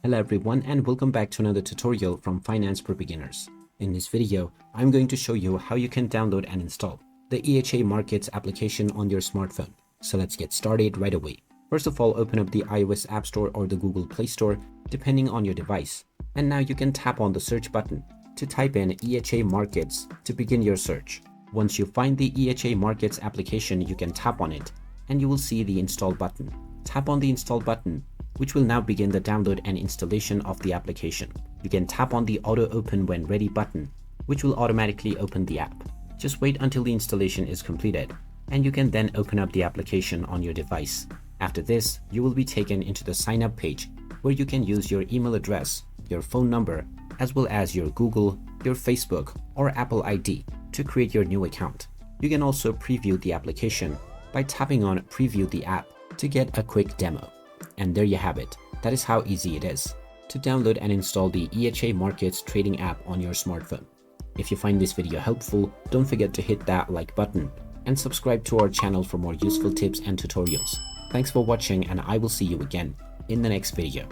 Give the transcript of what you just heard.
Hello everyone and welcome back to another tutorial from Finance for Beginners. In this video, I'm going to show you how you can download and install the EHA Markets application on your smartphone. So let's get started right away. First of all, open up the iOS App Store or the Google Play Store, depending on your device. And now you can tap on the search button to type in EHA Markets to begin your search. Once you find the EHA Markets application, you can tap on it and you will see the install button. Tap on the install button, which will now begin the download and installation of the application. You can tap on the auto open when ready button, which will automatically open the app. Just wait until the installation is completed, and you can then open up the application on your device. After this, you will be taken into the sign up page where you can use your email address, your phone number, as well as your Google, your Facebook, or Apple ID to create your new account. You can also preview the application by tapping on Preview the app to get a quick demo. And there you have it. That is how easy it is to download and install the EHA Markets Trading App on your smartphone. If you find this video helpful, don't forget to hit that like button and subscribe to our channel for more useful tips and tutorials. Thanks for watching, and I will see you again in the next video.